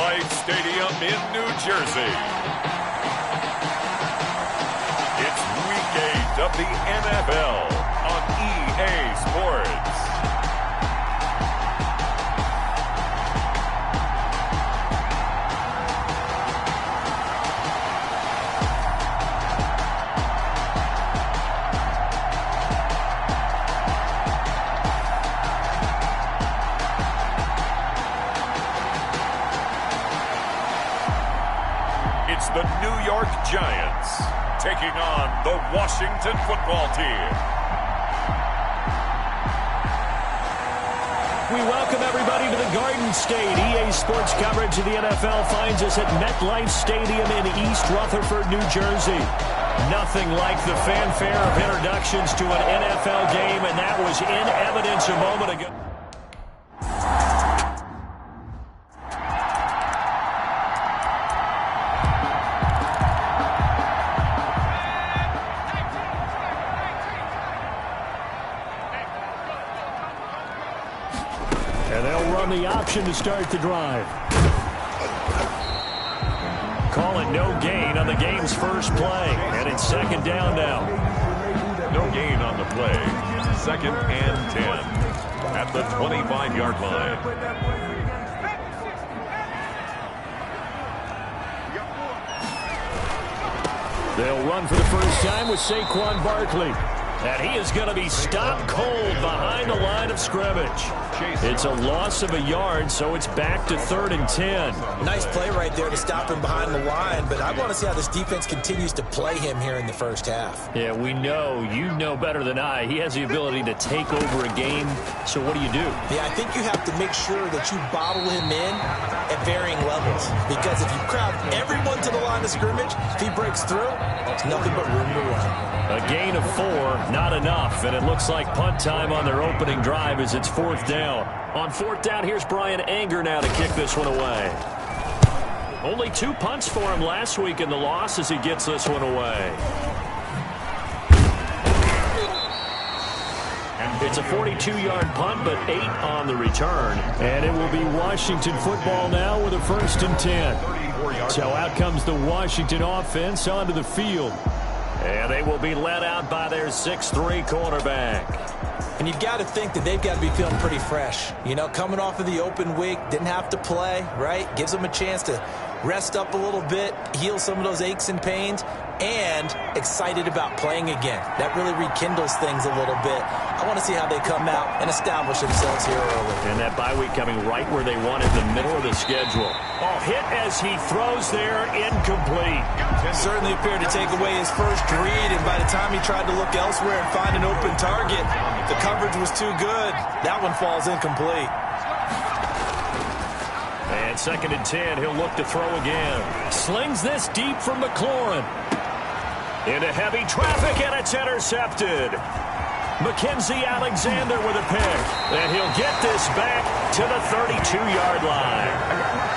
MetLife Stadium in New Jersey. It's Week 8 of the NFL on EA Sports. It's the New York Giants taking on the Washington football team. We welcome everybody to the Garden State. EA Sports coverage of the NFL finds us at MetLife Stadium in East Rutherford, New Jersey. Nothing like the fanfare of introductions to an NFL game, and that was in evidence a moment ago. And they'll run the option to start the drive. Call it no gain on the game's first play. And it's second down now. No gain on the play. Second and 10 at the 25-yard line. They'll run for the first time with Saquon Barkley. And he is going to be stopped cold behind the line of scrimmage. It's a loss of a yard, so it's back to 3rd and 10. Nice play right there to stop him behind the line, but I want to see how this defense continues to play him here in the first half. Yeah, we know. You know better than I. He has the ability to take over a game, so what do you do? Yeah, I think you have to make sure that you bottle him in at varying levels, because if you crowd everyone to the line of scrimmage, if he breaks through, it's nothing but room to run. A gain of 4, not enough, and it looks like punt time on their opening drive as it's 4th down. On 4th down, here's Brian Anger now to kick this one away. Only 2 punts for him last week in the loss as he gets this one away. It's a 42-yard punt, but 8 on the return. And it will be Washington football now with a 1st and 10. So out comes the Washington offense onto the field. And they will be led out by their 6'3" quarterback. And you've got to think that they've got to be feeling pretty fresh. You know, coming off of the open week, didn't have to play, right? Gives them a chance to rest up a little bit, heal some of those aches and pains, and excited about playing again. That really rekindles things a little bit. I want to see how they come out and establish themselves here early. And that bye week coming right where they want it, the middle of the schedule. Oh, hit as he throws there, incomplete. Certainly appeared to take away his first read, and by the time he tried to look elsewhere and find an open target, the coverage was too good. That one falls incomplete. And 2nd and 10, he'll look to throw again. Slings this deep from McLaurin. Into heavy traffic, and it's intercepted. Mackenzie Alexander with a pick. And he'll get this back to the 32-yard line.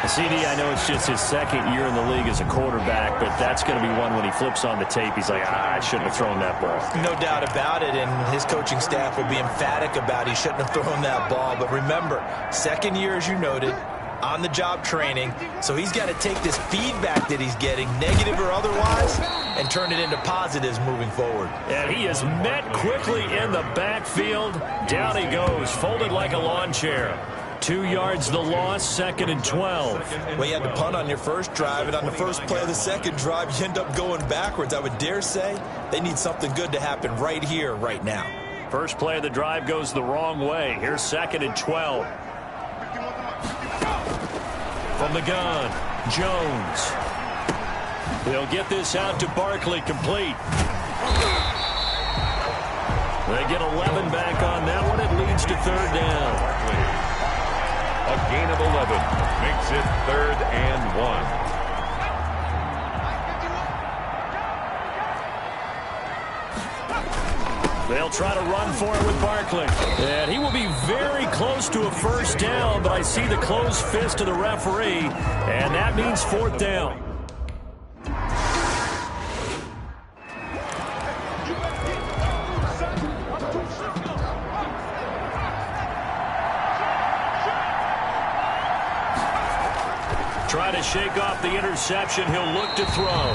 CD, I know it's just his 2nd year in the league as a quarterback, but that's going to be one when he flips on the tape. He's like, I shouldn't have thrown that ball. No doubt about it, and his coaching staff will be emphatic about he shouldn't have thrown that ball. But remember, 2nd year, as you noted, on-the-job training, so he's got to take this feedback that he's getting, negative or otherwise, and turn it into positives moving forward. And he is met quickly in the backfield. Down he goes, folded like a lawn chair. 2 yards the loss, 2nd and 12. Well, you had to punt on your first drive, and on the first play of the second drive, you end up going backwards. I would dare say they need something good to happen right here, right now. First play of the drive goes the wrong way. Here's 2nd and 12. From the gun, Jones. They'll get this out to Barkley, complete. They get 11 back on that one. It leads to 3rd down. A gain of 11 makes it 3rd and 1. They'll try to run for it with Barkley. And he will be very close to a 1st down, but I see the closed fist of the referee, and that means 4th down. shake off the interception. He'll look to throw.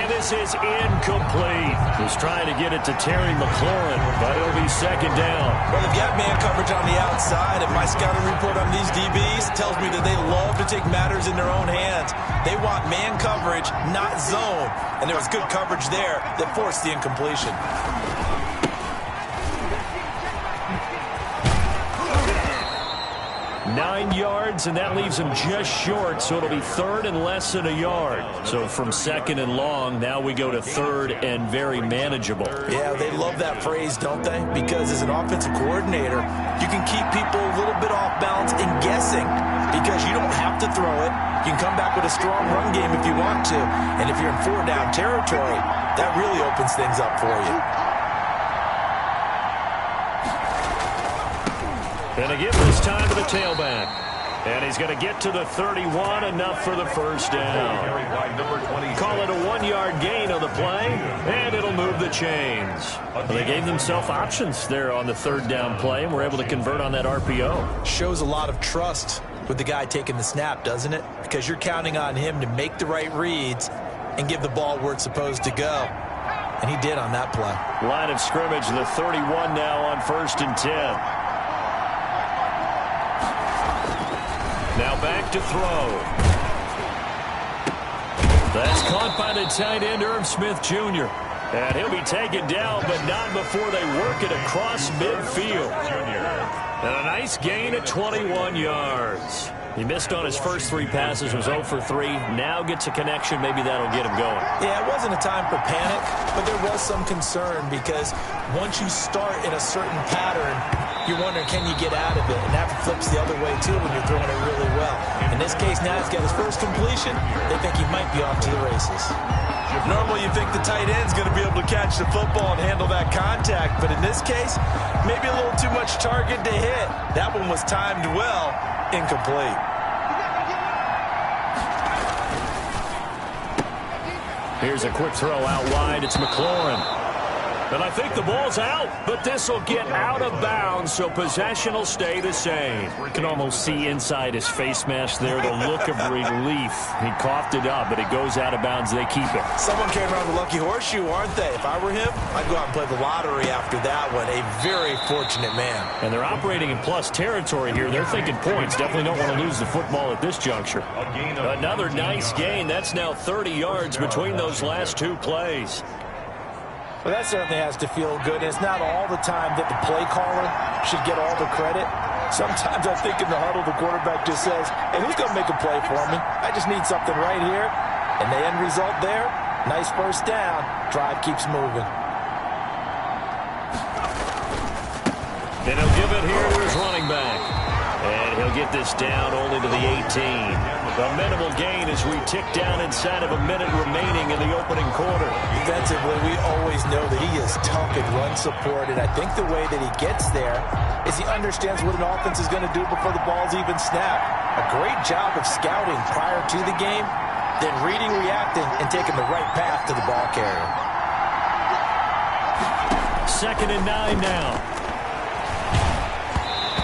And this is incomplete. He's trying to get it to Terry McLaurin, but it'll be second down. Well, they've got man coverage on the outside, and my scouting report on these DBs tells me that they love to take matters in their own hands. They want man coverage, not zone. And there was good coverage there that forced the incompletion. 9 yards, and that leaves him just short, so it'll be third and less than a yard. So from second and long, now we go to third and very manageable. Yeah, they love that phrase, don't they? Because as an offensive coordinator, you can keep people a little bit off balance and guessing because you don't have to throw it. You can come back with a strong run game if you want to. And if you're in four-down territory, that really opens things up for you. And they give this time to the tailback. And he's going to get to the 31, enough for the first down. Call it a 1-yard gain on the play, and it'll move the chains. Well, they gave themselves options there on the third down play, and were able to convert on that RPO. Shows a lot of trust with the guy taking the snap, doesn't it? Because you're counting on him to make the right reads and give the ball where it's supposed to go. And he did on that play. Line of scrimmage, the 31 now on 1st and 10. Now back to throw. That's caught by the tight end, Irv Smith Jr. And he'll be taken down, but not before they work it across midfield. And a nice gain at 21 yards. He missed on his first 3 passes, was 0 for 3. Now gets a connection. Maybe that'll get him going. Yeah, it wasn't a time for panic, but there was some concern because once you start in a certain pattern, you're wondering, can you get out of it? And that flips the other way, too, when you're throwing it really well. In this case, now he's got his first completion. They think he might be off to the races. Normally, you think the tight end's going to be able to catch the football and handle that contact. But in this case, maybe a little too much target to hit. That one was timed well. Incomplete. Here's a quick throw out wide. It's McLaurin. And I think the ball's out, but this will get out of bounds, so possession will stay the same. You can almost see inside his face mask there the look of relief. He coughed it up, but it goes out of bounds. They keep it. Someone came around the lucky horseshoe, aren't they? If I were him, I'd go out and play the lottery after that one. A very fortunate man. And they're operating in plus territory here. They're thinking points. Definitely don't want to lose the football at this juncture. Another nice gain. That's now 30 yards between those last 2 plays. Well, that certainly has to feel good. And it's not all the time that the play caller should get all the credit. Sometimes I think in the huddle, the quarterback just says, hey, who's going to make a play for me? I just need something right here. And the end result there, nice first down. Drive keeps moving. And he'll give it here to his running back. And he'll get this down only to the 18. A minimal gain as we tick down inside of a minute remaining in the opening quarter. Defensively, we always know that he is tough and run support, and I think the way that he gets there is he understands what an offense is going to do before the ball's even snapped. A great job of scouting prior to the game, then reading, reacting, and taking the right path to the ball carrier. 2nd and 9 now.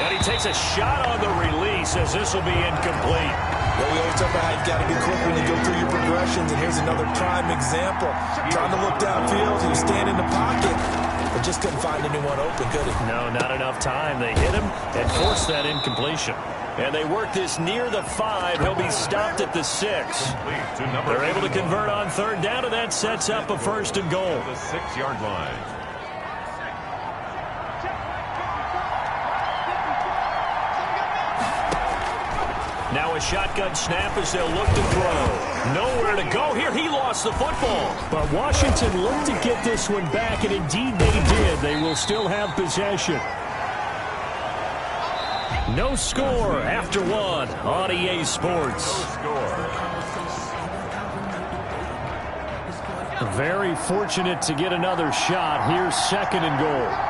And he takes a shot on the release as this will be incomplete. Well, we always talk about how you've got to be quick when you go through your progressions, and here's another prime example. Trying to look downfield, he was standing in the pocket, but just couldn't find anyone open, could he? No, not enough time. They hit him and forced that incompletion. And they work this near the 5. He'll be stopped at the 6. They're able to convert on 3rd down, and that sets up a 1st and goal. The 6-yard line. Now a shotgun snap as they'll look to throw. Nowhere to go here. He lost the football. But Washington looked to get this one back, and indeed they did. They will still have possession. No score after 1 on EA Sports. Very fortunate to get another shot. Here's 2nd and goal.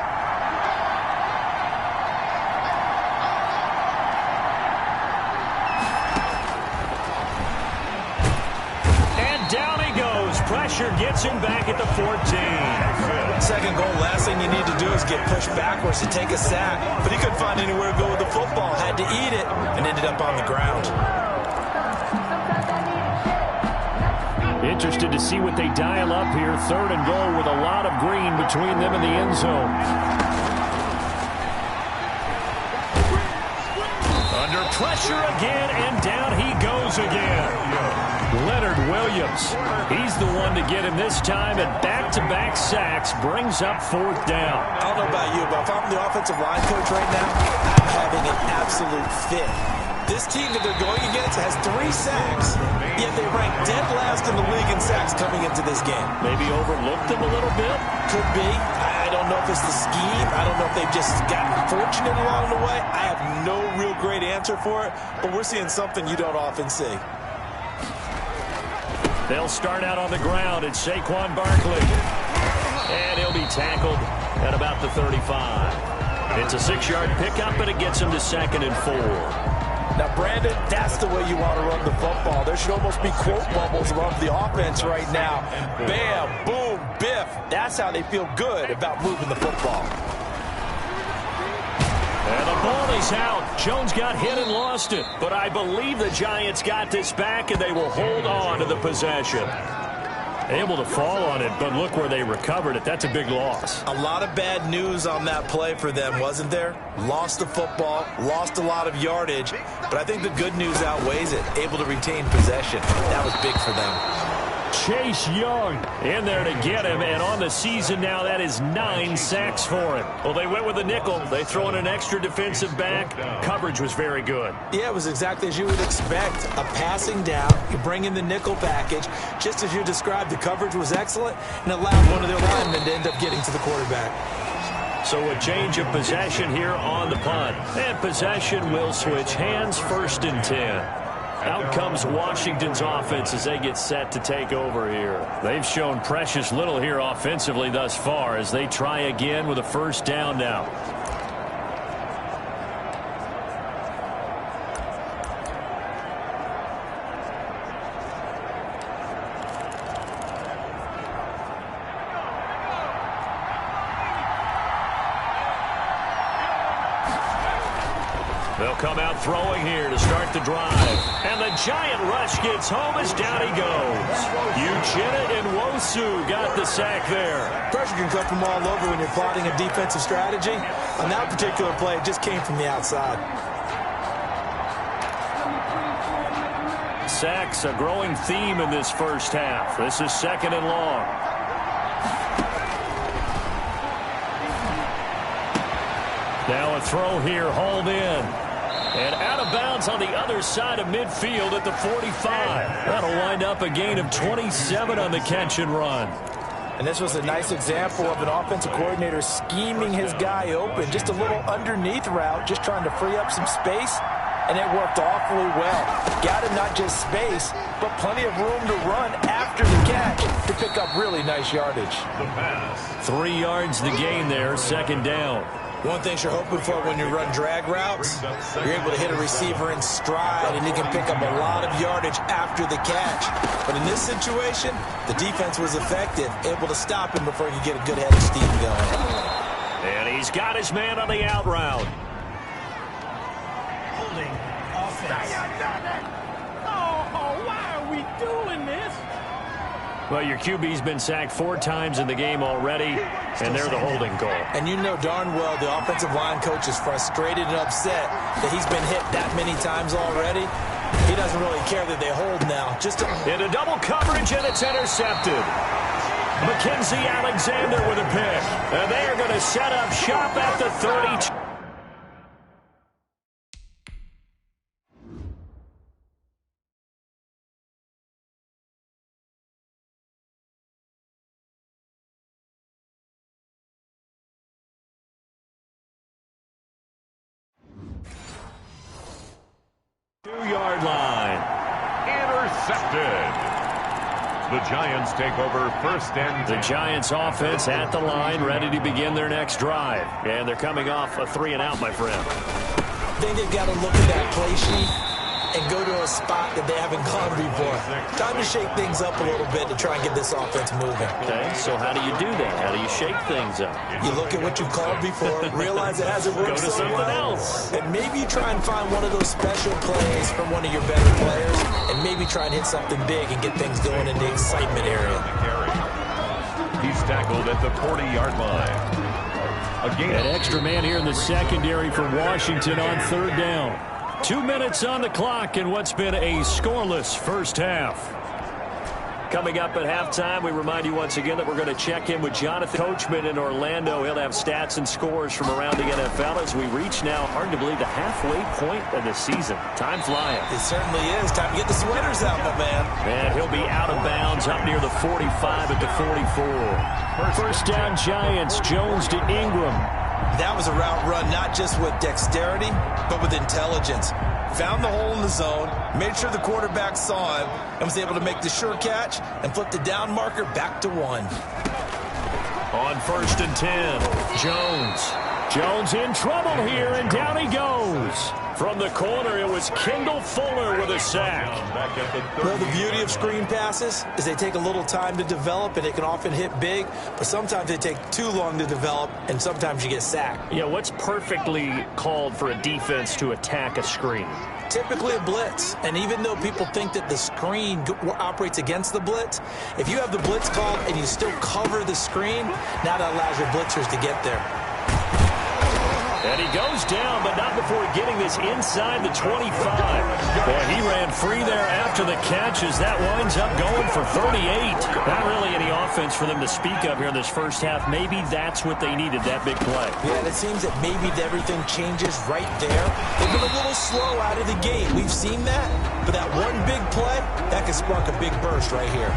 Pressure gets him back at the 14. 2nd goal, last thing you need to do is get pushed backwards to take a sack. But he couldn't find anywhere to go with the football. Had to eat it and ended up on the ground. Interested to see what they dial up here. 3rd and goal with a lot of green between them and the end zone. Under pressure again, and down he goes again. Leonard Williams. He's the one to get him this time, and back-to-back sacks brings up 4th down. I don't know about you, but if I'm the offensive line coach right now, I'm having an absolute fit. This team that they're going against has 3 sacks, yet they rank dead last in the league in sacks coming into this game. Maybe overlooked them a little bit? Could be. I don't know if it's the scheme. I don't know if they've just gotten fortunate along the way. I have no real great answer for it, but we're seeing something you don't often see. They'll start out on the ground. It's Saquon Barkley. And he'll be tackled at about the 35. It's a 6-yard pickup, but it gets him to 2nd and 4. Now, Brandon, that's the way you want to run the football. There should almost be quote bubbles above the offense right now. Bam, boom, biff. That's how they feel good about moving the football. And the ball is out. Jones got hit and lost it. But I believe the Giants got this back, and they will hold on to the possession. Able to fall on it, but look where they recovered it. That's a big loss. A lot of bad news on that play for them, wasn't there? Lost the football, lost a lot of yardage, but I think the good news outweighs it. Able to retain possession. That was big for them. Chase Young in there to get him, and on the season now, that is 9 sacks for him. Well, they went with a nickel. They throw in an extra defensive back. Coverage was very good. Yeah, it was exactly as you would expect. A passing down, you bring in the nickel package. Just as you described, the coverage was excellent and allowed one of their linemen to end up getting to the quarterback. So a change of possession here on the punt. And possession will switch hands, 1st and 10. Out comes Washington's offense as they get set to take over here. They've shown precious little here offensively thus far as they try again with a 1st down now. They'll come out throwing here to start the drive. And the giant rush gets home as down he goes. Uchenna and Nwosu got the sack there. Pressure can come from all over when you're plotting a defensive strategy. On that particular play, it just came from the outside. Sacks, a growing theme in this 1st half. This is 2nd and long. Now a throw here, hauled in. And out of bounds on the other side of midfield at the 45. That'll wind up a gain of 27 on the catch and run. And this was a nice example of an offensive coordinator scheming his guy open. Just a little underneath route, just trying to free up some space. And it worked awfully well. Got him not just space, but plenty of room to run after the catch to pick up really nice yardage. 3 yards the gain there, 2nd down. One thing you're hoping for when you run drag routes, you're able to hit a receiver in stride, and you can pick up a lot of yardage after the catch. But in this situation, the defense was effective, able to stop him before he could get a good head of steam going. And he's got his man on the out route. Holding offense. Oh, why are we doing this? Well, your QB's been sacked 4 times in the game already, and they're the holding call. And you know darn well the offensive line coach is frustrated and upset that he's been hit that many times already. He doesn't really care that they hold now. Into double coverage, and it's intercepted. Mackenzie Alexander with a pick. And they are going to set up shop at the 32. Two-yard line. Intercepted. The Giants take over 1st and 10. The Giants offense at the line, ready to begin their next drive. And they're coming off a 3-and-out, my friend. I think they've got to look at that play sheet and go to a spot that they haven't gone before. Time to shake things up a little bit to try and get this offense moving. Okay, so how do you do that? How do you shake things up? You look at what you've called before, realize it hasn't worked Go to so something well, else. and maybe try and find one of those special plays from one of your better players, and maybe try and hit something big and get things going in the excitement area. He's tackled at the 40-yard line. An extra man here in the secondary for Washington on 3rd down. 2 minutes on the clock in what's been a scoreless first half. Coming up at halftime, we remind you once again that we're going to check in with Jonathan Coachman in Orlando. He'll have stats and scores from around the NFL as we reach now, hard to believe, the halfway point of the season. Time flying. It certainly is. Time to get the sweaters out, my man. And he'll be out of bounds up near the 45 at the 44. First down, Giants. Jones to Ingram. That was a route run not just with dexterity, but with intelligence. Found the hole in the zone, made sure the quarterback saw him, and was able to make the sure catch and flip the down marker back to 1. On 1st and 10, Jones in trouble here, and down he goes. From the corner, it was Kendall Fuller with a sack. Well, the beauty of screen passes is they take a little time to develop, and they can often hit big, but sometimes they take too long to develop, and sometimes you get sacked. Yeah, what's perfectly called for a defense to attack a screen? Typically a blitz, and even though people think that the screen operates against the blitz, if you have the blitz called and you still cover the screen, now that allows your blitzers to get there. And he goes down, but not before getting this inside the 25. Yeah, he ran free there after the catch as that winds up going for 38. Not really any offense for them to speak of here in this first half. Maybe that's what they needed, that big play. Yeah, it seems that maybe everything changes right there. They've been a little slow out of the gate. We've seen that, but that one big play, that could spark a big burst right here.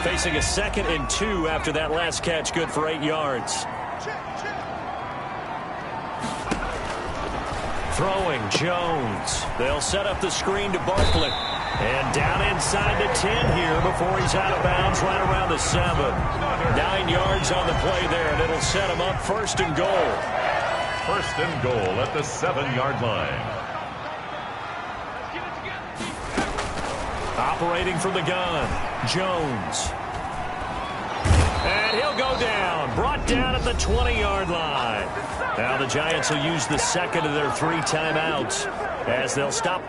Facing a 2nd and 2 after that last catch, good for 8 yards. Throwing, Jones. They'll set up the screen to Barkley. And down inside the 10 here before he's out of bounds right around the 7. 9 yards on the play there, and it'll set him up 1st and goal. 1st and goal at the 7-yard line. Operating from the gun, Jones. And he'll go down. Brought down at the 20-yard line. Now the Giants will use the 2nd of their 3 timeouts as they'll stop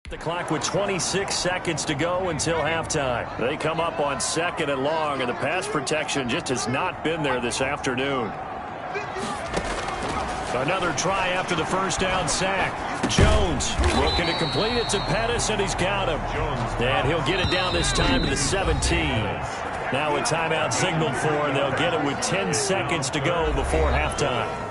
the clock with 26 seconds to go until halftime. They come up on 2nd and long, and the pass protection just has not been there this afternoon. Another try after the first down sack. Jones looking to complete it to Pettis, and he's got him. And he'll get it down this time to the 17. Now a timeout signaled for, and they'll get it with 10 seconds to go before halftime.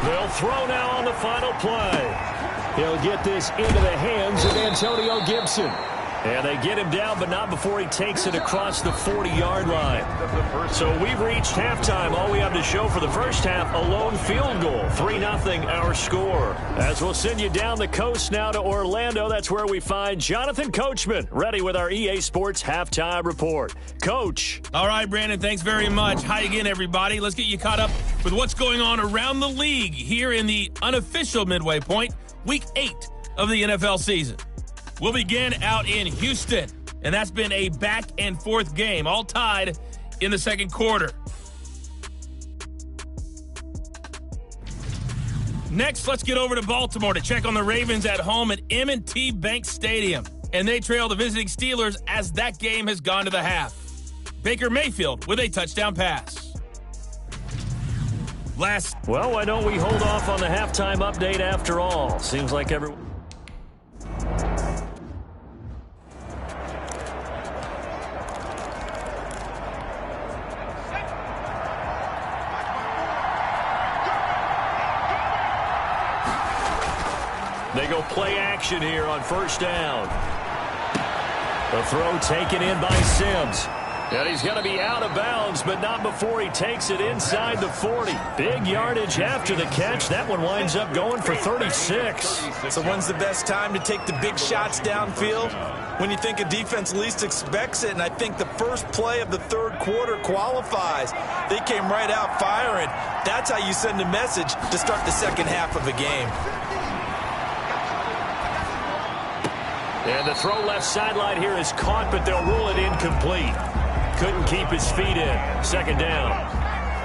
They'll throw now on the final play. He'll get this into the hands of Antonio Gibson. And they get him down, but not before he takes it across the 40-yard line. So we've reached halftime. All we have to show for the first half, a lone field goal. 3-0 our score. As we'll send you down the coast now to Orlando, that's where we find Jonathan Coachman, ready with our EA Sports Halftime Report. Coach. All right, Brandon, thanks very much. Hi again, everybody. Let's get you caught up with what's going on around the league here in the unofficial midway point, Week 8 of the NFL season. We'll begin out in Houston, and that's been a back-and-forth game, all tied in the second quarter. Next, let's get over to Baltimore to check on the Ravens at home at M&T Bank Stadium, and they trail the visiting Steelers as that game has gone to the half. Baker Mayfield with a touchdown pass. Well, why don't we hold off on the halftime update after all? Seems like everyone... They go play action here on first down. The throw taken in by Sims. And he's going to be out of bounds, but not before he takes it inside the 40. Big yardage after the catch. That one winds up going for 36. So when's the best time to take the big shots downfield? When you think a defense least expects it, and I think the first play of the third quarter qualifies. They came right out firing. That's how you send a message to start the second half of a game. And the throw left sideline here is caught, but they'll rule it incomplete. Couldn't keep his feet in. Second down.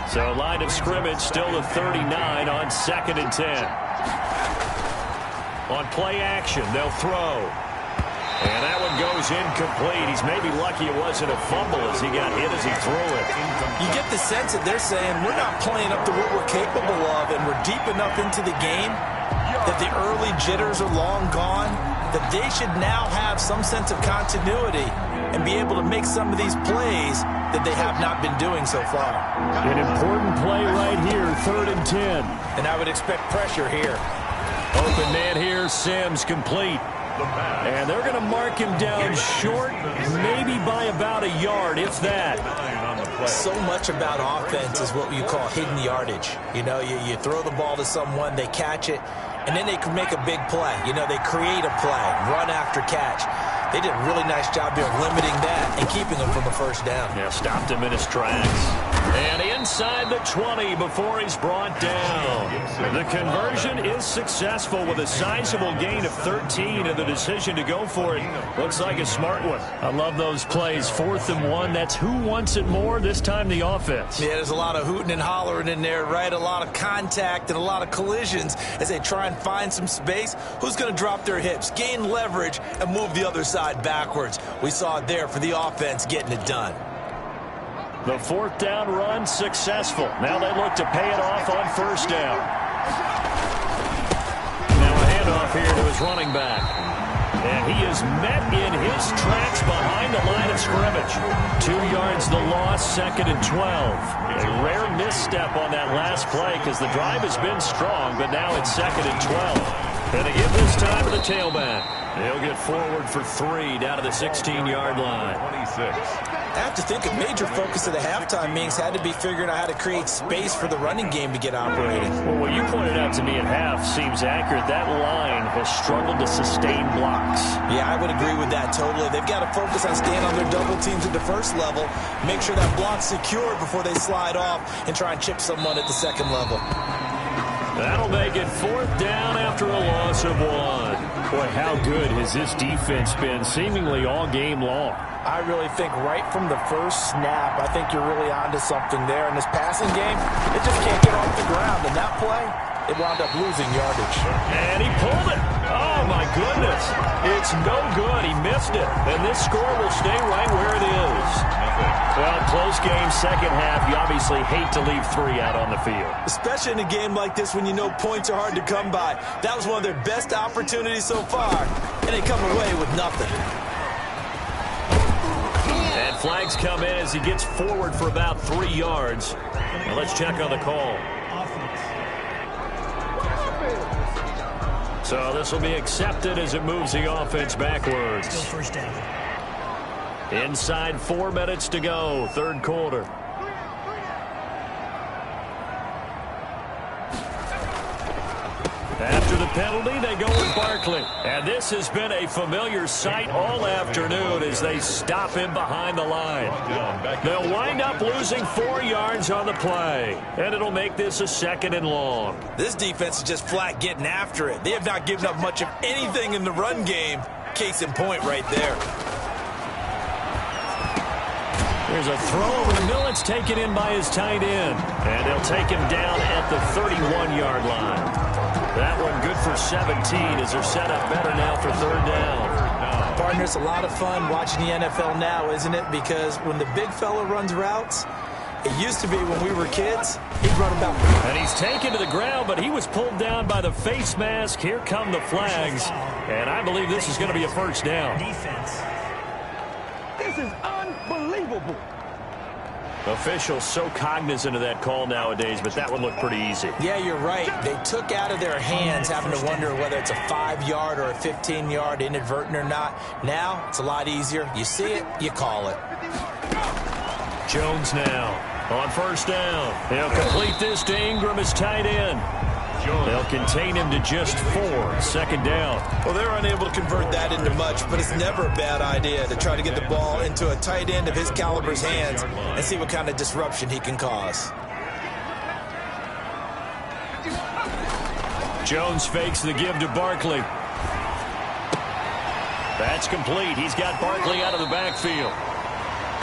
So line of scrimmage still the 39 on 2nd and 10. On play action, they'll throw. And that one goes incomplete. He's maybe lucky it wasn't a fumble as he got hit as he threw it. You get the sense that they're saying we're not playing up to what we're capable of, and we're deep enough into the game that the early jitters are long gone, that they should now have some sense of continuity and be able to make some of these plays that they have not been doing so far. An important play right here, 3rd and 10. And I would expect pressure here. Open man here, Sims complete. And they're going to mark him down short, maybe by about a yard, if that. So much about offense is what you call hidden yardage. You know, you throw the ball to someone, they catch it, and then they can make a big play. You know, they create a play, run after catch. They did a really nice job there limiting that and keeping him from a first down. Yeah, stopped him in his tracks. And inside the 20 before he's brought down. The conversion is successful with a sizable gain of 13, and the decision to go for it looks like a smart one. I love those plays. 4th and 1. That's who wants it more, this time the offense. Yeah, there's a lot of hooting and hollering in there, right? A lot of contact and a lot of collisions as they try and find some space. Who's going to drop their hips, gain leverage, and move the other side backwards? We saw it there for the offense getting it done. The 4th down run successful. Now they look to pay it off on 1st down. Now a handoff here to his running back. And he is met in his tracks behind the line of scrimmage. 2 yards the loss, 2nd and 12. A rare misstep on that last play because the drive has been strong, but now it's 2nd and 12. And they give this time to the tailback. He'll get forward for 3 down to the 16-yard line. 26. I have to think a major focus of the halftime meetings had to be figuring out how to create space for the running game to get operating. Well, what you pointed out to me at half seems accurate. That line has struggled to sustain blocks. Yeah, I would agree with that totally. They've got to focus on staying on their double teams at the first level, make sure that block's secure before they slide off and try and chip someone at the second level. That'll make it 4th down after a loss of 1. Boy, how good has this defense been seemingly all game long? I really think right from the first snap, I think you're really onto something there. In this passing game, it just can't get off the ground. And that play, it wound up losing yardage. And he pulled it. Oh, my goodness. It's no good. He missed it. And this score will stay right where it is. Well, close game, second half. You obviously hate to leave 3 out on the field. Especially in a game like this when you know points are hard to come by. That was one of their best opportunities so far, and they come away with nothing. And flags come in as he gets forward for about 3 yards. Now let's check on the call. So this will be accepted as it moves the offense backwards. Still first down. Inside 4 minutes to go, 3rd quarter. After the penalty, they go with Barkley. And this has been a familiar sight all afternoon as they stop him behind the line. They'll wind up losing 4 yards on the play. And it'll make this a 2nd and long. This defense is just flat getting after it. They have not given up much of anything in the run game. Case in point right there. There's a throw over the middle. It's taken in by his tight end. And they'll take him down at the 31-yard line. That one good for 17 as they're set up better now for 3rd down. Partner, it's a lot of fun watching the NFL now, isn't it? Because when the big fella runs routes, it used to be when we were kids, he'd run about. And he's taken to the ground, but he was pulled down by the face mask. Here come the flags. And I believe this is going to be a 1st down. Defense. This is unbelievable. Officials so cognizant of that call nowadays, but that one looked pretty easy. Yeah, you're right. They took out of their hands having to wonder whether it's a 5-yard or a 15-yard inadvertent or not. Now, it's a lot easier. You see it, you call it. Jones now on first down. He'll complete this to Ingram as tight end. They'll contain him to just 4. Second down. Well, they're unable to convert that into much, but it's never a bad idea to try to get the ball into a tight end of his caliber's hands and see what kind of disruption he can cause. Jones fakes the give to Barkley. That's complete. He's got Barkley out of the backfield.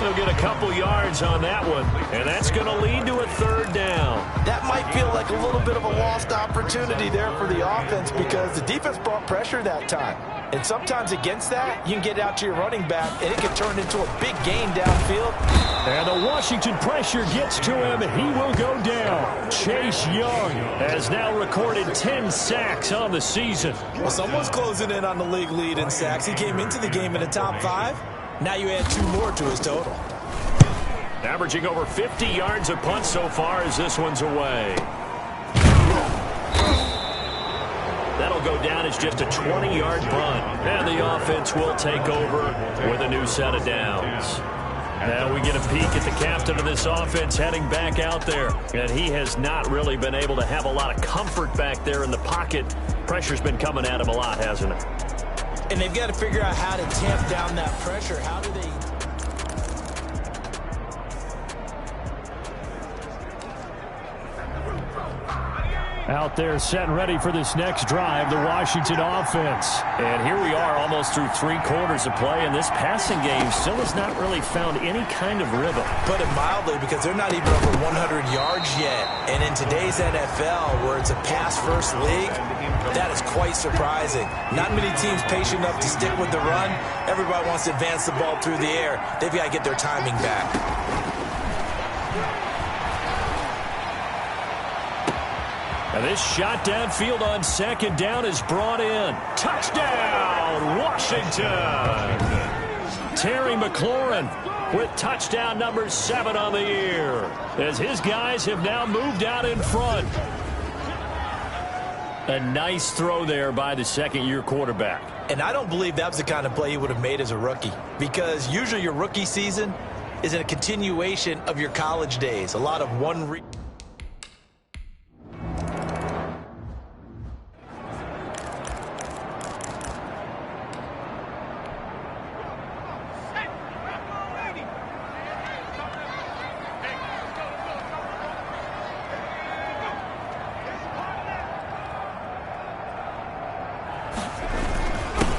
He'll get a couple yards on that one, and that's going to lead to a third down. That might feel like a little bit of a lost opportunity there for the offense because the defense brought pressure that time. And sometimes against that, you can get out to your running back, and it can turn into a big gain downfield. And the Washington pressure gets to him, and he will go down. Chase Young has now recorded 10 sacks on the season. Well, someone's closing in on the league lead in sacks. He came into the game in the top 5. Now you add 2 more to his total. Averaging over 50 yards a punt so far as this one's away. That'll go down as just a 20-yard punt. And the offense will take over with a new set of downs. Now we get a peek at the captain of this offense heading back out there. And he has not really been able to have a lot of comfort back there in the pocket. Pressure's been coming at him a lot, hasn't it? And they've got to figure out how to tamp down that pressure. How do they... Out there set and ready for this next drive, the Washington offense. And here we are almost through 3 quarters of play, and this passing game still has not really found any kind of rhythm. Put it mildly, because they're not even over 100 yards yet. And in today's NFL, where it's a pass-first league, that is quite surprising. Not many teams patient enough to stick with the run. Everybody wants to advance the ball through the air. They've got to get their timing back. And this shot downfield on second down is brought in. Touchdown, Washington! Terry McLaurin with touchdown number 7 on the year, as his guys have now moved out in front. A nice throw there by the second-year quarterback. And I don't believe that was the kind of play he would have made as a rookie, because usually your rookie season is a continuation of your college days. A lot of one...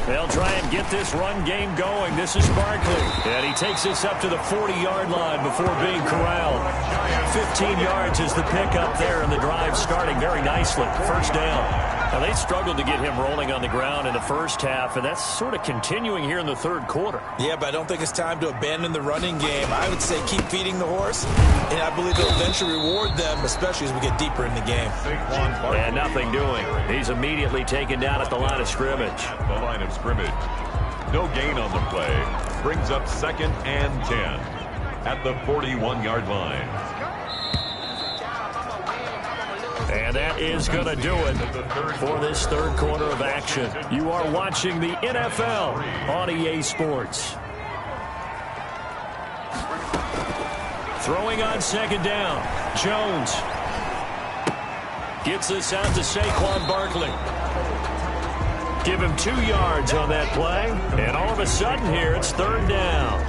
They'll try and get this run game going. This is Barkley. And he takes this up to the 40-yard line before being corralled. 15 yards is the pickup there, and the drive starting very nicely. First down. Now, they struggled to get him rolling on the ground in the first half, and that's sort of continuing here in the third quarter. Yeah, but I don't think it's time to abandon the running game. I would say keep feeding the horse, and I believe it'll eventually reward them, especially as we get deeper in the game. And nothing doing. He's immediately taken down at the line of scrimmage. The line of scrimmage. No gain on the play. Brings up 2nd and 10 at the 41-yard line. And that is going to do it for this third quarter of action. You are watching the NFL on EA Sports. Throwing on second down. Jones gets this out to Saquon Barkley. Give him 2 yards on that play. And all of a sudden here, it's third down.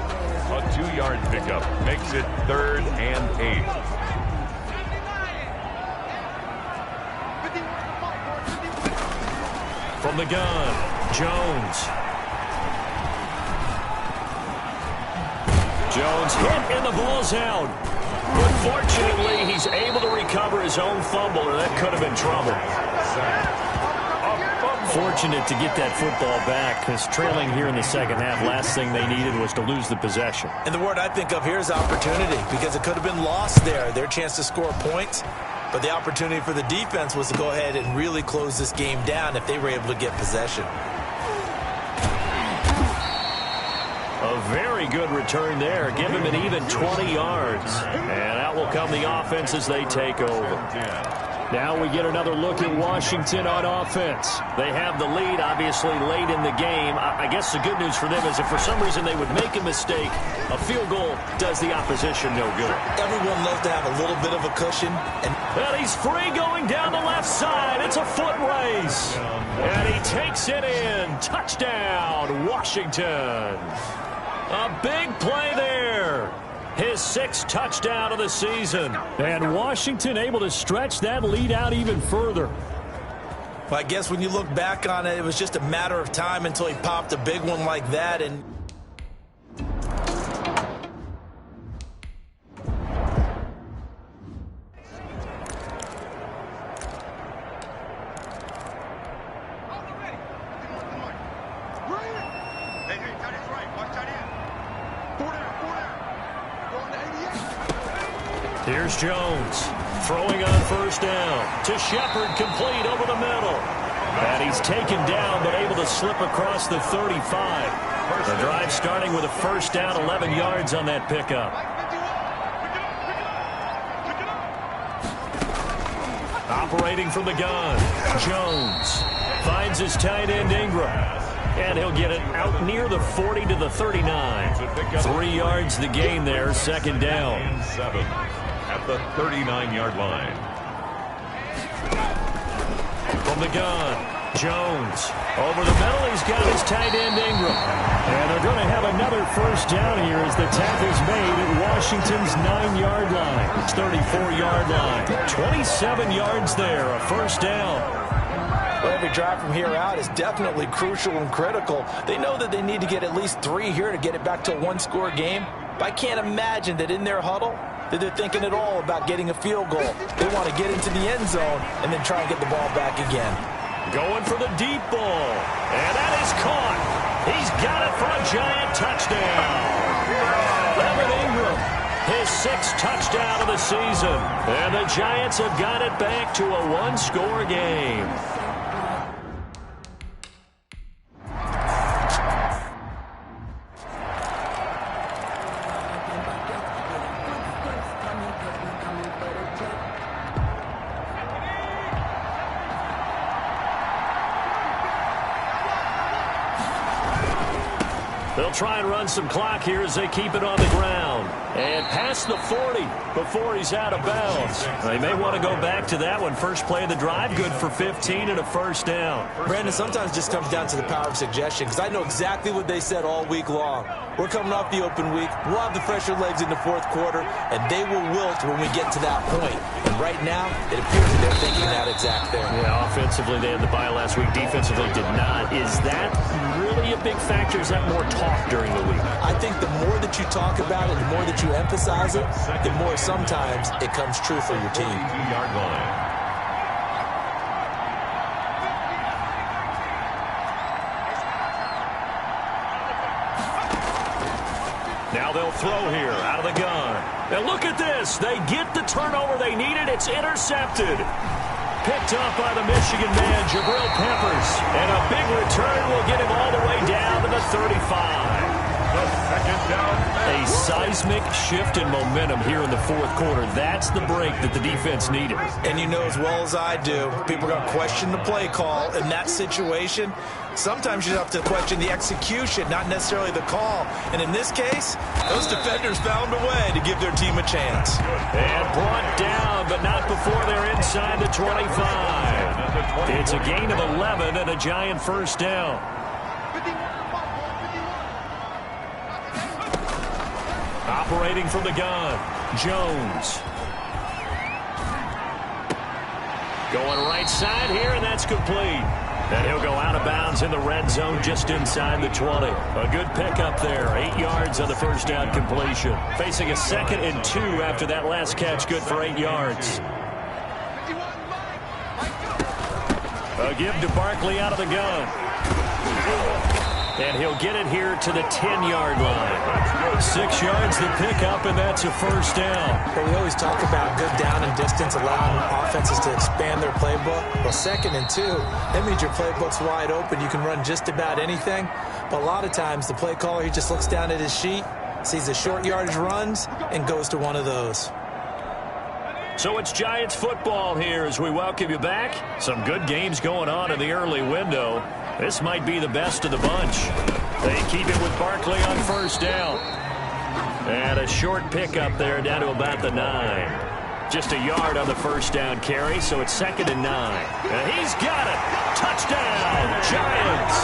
A 2-yard pickup makes it 3rd and 8. From the gun, Jones. Jones hit and the ball's out. But fortunately, he's able to recover his own fumble, or that could have been trouble. Fortunate to get that football back, because trailing here in the second half, last thing they needed was to lose the possession. And the word I think of here is opportunity, because it could have been lost there. Their chance to score points. But the opportunity for the defense was to go ahead and really close this game down if they were able to get possession. A Very good return there. Give him an even 20 yards. And out will come the offense as they take over. Now we get another look at Washington on offense. They have the lead, obviously, late in the game. I guess the good news for them is if for some reason they would make a mistake, a field goal does the opposition no good. Everyone loves to have a little bit of a cushion. And he's free going down the left side. It's a foot race. And he takes it in. Touchdown, Washington. A big play there. His 6th touchdown of the season. And Washington able to stretch that lead out even further. Well, I guess when you look back on it, it was just a matter of time until he popped a big one like that. And here's Jones throwing on first down to Shepard, complete over the middle. And he's taken down but able to slip across the 35. The drive starting with a first down, 11 yards on that pickup. Operating from the gun, Jones finds his tight end Ingram. And he'll get it out near the 40 to the 39. 3 yards the gain there, second down. 7 at the 39-yard line. From the gun, Jones. Over the middle, he's got his tight end Ingram. And they're going to have another first down here as the tackle's made at Washington's 9-yard line. 34-yard line. 27 yards there, a first down. Well, every drive from here out is definitely crucial and critical. They know that they need to get at least 3 here to get it back to a one-score game. But I can't imagine that in their huddle that they're thinking at all about getting a field goal. They want to get into the end zone and then try and get the ball back again. Going for the deep ball. And that is caught. He's got it for a Giant touchdown. Evan Ingram, his 6th touchdown of the season. And the Giants have got it back to a one-score game. They'll try and run some clock here as they keep it on the ground. And past the 40 before he's out of bounds. They may want to go back to that one. First play of the drive, good for 15 and a first down. Brandon, sometimes it just comes down to the power of suggestion, because I know exactly what they said all week long. We're coming off the open week. We'll have the fresher legs in the fourth quarter, and they will wilt when we get to that point. And right now, it appears that they're thinking that exact thing. Yeah, offensively, they had the bye last week. Defensively, did not. Is that really a big factor? Is that more talk during the week? I think the more that you talk about it, the more that you emphasize it, the more sometimes it comes true for your team. 2-yard line. Now they'll throw here out of the gun. And look at this. They get the turnover they needed. It's intercepted. Picked up by the Michigan man, Jabril Peppers. And a big return will get him all the way down to the 35. A seismic shift in momentum here in the fourth quarter. That's the break that the defense needed. And you know as well as I do, people are going to question the play call in that situation. Sometimes you have to question the execution, not necessarily the call. And in this case, those defenders found a way to give their team a chance. And brought down, but not before they're inside the 25. It's a gain of 11 and a Giant first down. Operating from the gun, Jones. Going right side here, and that's complete. And he'll go out of bounds in the red zone just inside the 20. A good pickup there. 8 yards on the first down completion. Facing a 2nd and 2 after that last catch, good for 8 yards. A give to Barkley out of the gun. And he'll get it here to the 10-yard line. 6 yards the pickup, and that's a first down. But we always talk about good down and distance, allowing offenses to expand their playbook. Well, 2nd and 2, that means your playbook's wide open. You can run just about anything. But a lot of times, the play caller, he just looks down at his sheet, sees the short yardage runs, and goes to one of those. So it's Giants football here as we welcome you back. Some good games going on in the early window. This might be the best of the bunch. They keep it with Barkley on first down. And a short pickup there down to about the 9. Just a yard on the first down carry, so it's 2nd and 9. And he's got it. Touchdown, Giants.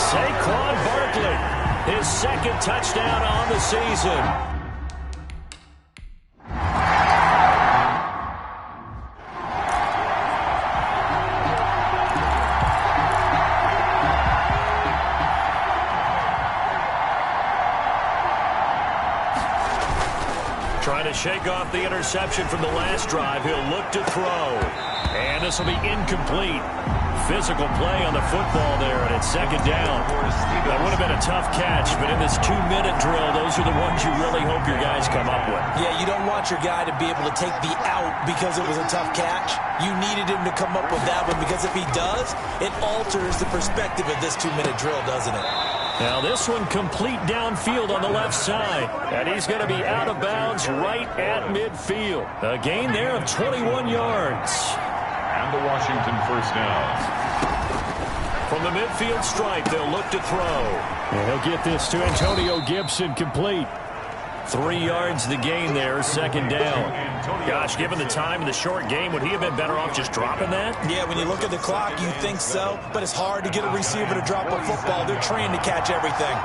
Saquon Barkley, his 2nd touchdown on the season. Trying to shake off the interception from the last drive. He'll look to throw. And this will be incomplete. Physical play on the football there, and it's 2nd down. That would have been a tough catch, but in this 2-minute drill, those are the ones you really hope your guys come up with. Yeah, you don't want your guy to be able to take the out because it was a tough catch. You needed him to come up with that one, because if he does, it alters the perspective of this 2-minute drill, doesn't it? Now this one complete downfield on the left side. And he's going to be out of bounds right at midfield. A gain there of 21 yards. And the Washington first down. From the midfield stripe, they'll look to throw. And he'll get this to Antonio Gibson complete. 3 yards the gain there, 2nd down. Gosh, given the time of the short game, would he have been better off just dropping that? Yeah, when you look at the clock, you think so. But it's hard to get a receiver to drop a football. They're trained to catch everything.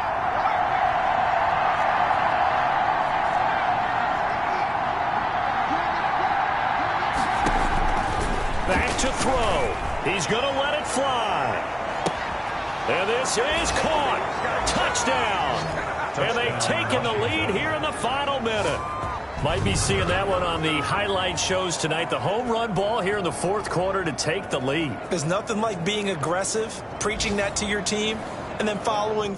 Back to throw. He's going to let it fly. And this is caught. Touchdown. And they've taken the lead here in the final minute. Might be seeing that one on the highlight shows tonight. The home run ball here in the 4th quarter to take the lead. There's nothing like being aggressive, preaching that to your team, and then following.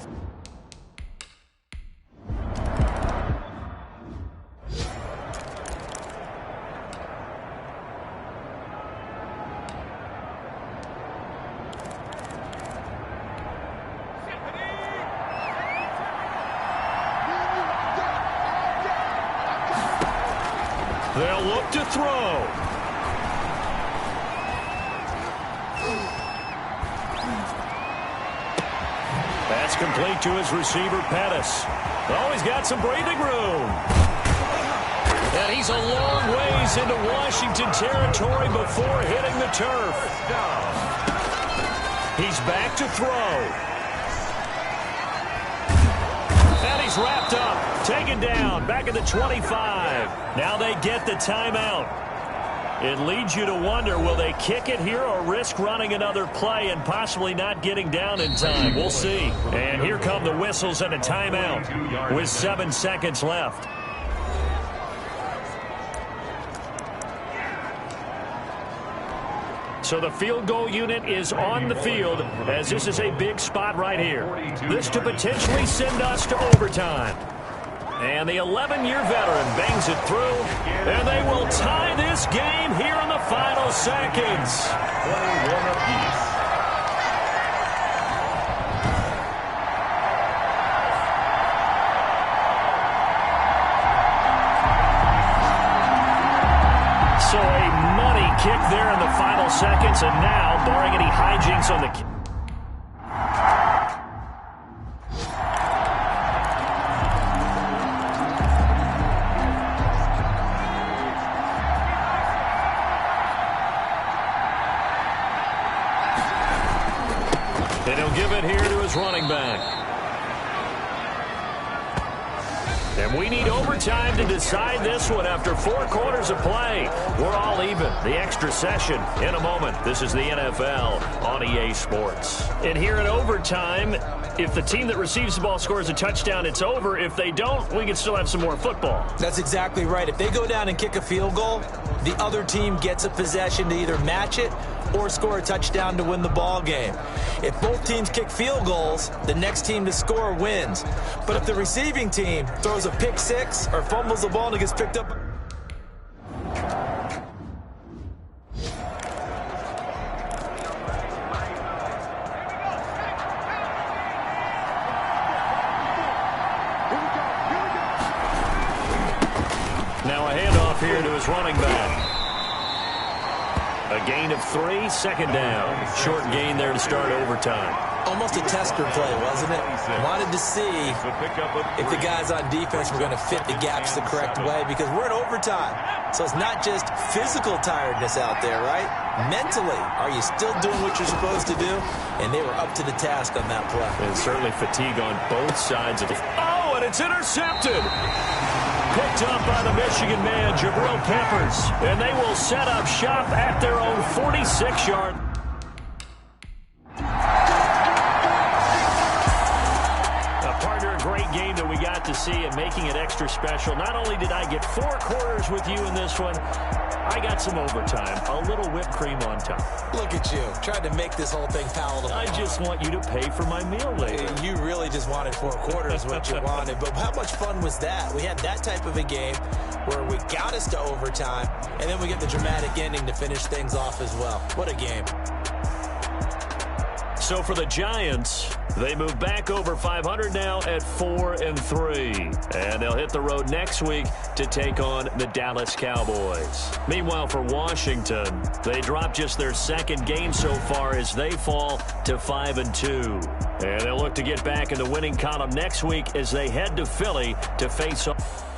They'll look to throw. That's complete to his receiver, Pettis. Oh, he's got some breathing room. And he's a long ways into Washington territory before hitting the turf. He's back to throw. And he's wrapped up, taken down, back at the 25. Now they get the timeout. It leads you to wonder, will they kick it here or risk running another play and possibly not getting down in time? We'll see. And here come the whistles and a timeout with 7 seconds left. So the field goal unit is on the field, as this is a big spot right here. This to potentially send us to overtime. And the 11-year veteran bangs it through, and they will tie this game here in the final seconds. Play one apiece. So a money kick there in the final seconds, and now, barring any hijinks on the kick. And he'll give it here to his running back. And we need overtime to decide this one after 4 quarters of play. We're all even. The extra session in a moment. This is the NFL on EA Sports. And here in overtime, if the team that receives the ball scores a touchdown, it's over. If they don't, we can still have some more football. That's exactly right. If they go down and kick a field goal, the other team gets a possession to either match it or score a touchdown to win the ball game. If both teams kick field goals, the next team to score wins. But if the receiving team throws a pick six or fumbles the ball and it gets picked up, now a handoff here to his running back. A gain of 3, second down. Short gain there to start overtime. almost a tester play, wasn't it? Wanted to see if the guys on defense were going to fit the gaps the correct way, because we're in overtime. So it's not just physical tiredness out there, right? Mentally, are you still doing what you're supposed to do? And they were up to the task on that play. And certainly fatigue on both sides of the... Oh, and it's intercepted! Picked up by the Michigan man, Jabril Peppers. And they will set up shop at their own 46-yard. Partner, a great game that we got to see and making it extra special. Not only did I get 4 quarters with you in this one, I got some overtime. A little whipped cream on top. Look at you. Tried to make this whole thing palatable. I just want you to pay for my meal later. You really just wanted 4 quarters, what you wanted. But how much fun was that? We had that type of a game where we got us to overtime, and then we get the dramatic ending to finish things off as well. What a game. So for the Giants, they move back over 500 now at 4-3. And they'll hit the road next week to take on the Dallas Cowboys. Meanwhile, for Washington, they drop just their 2nd game so far as they fall to 5-2. And they'll look to get back in the winning column next week as they head to Philly to face off.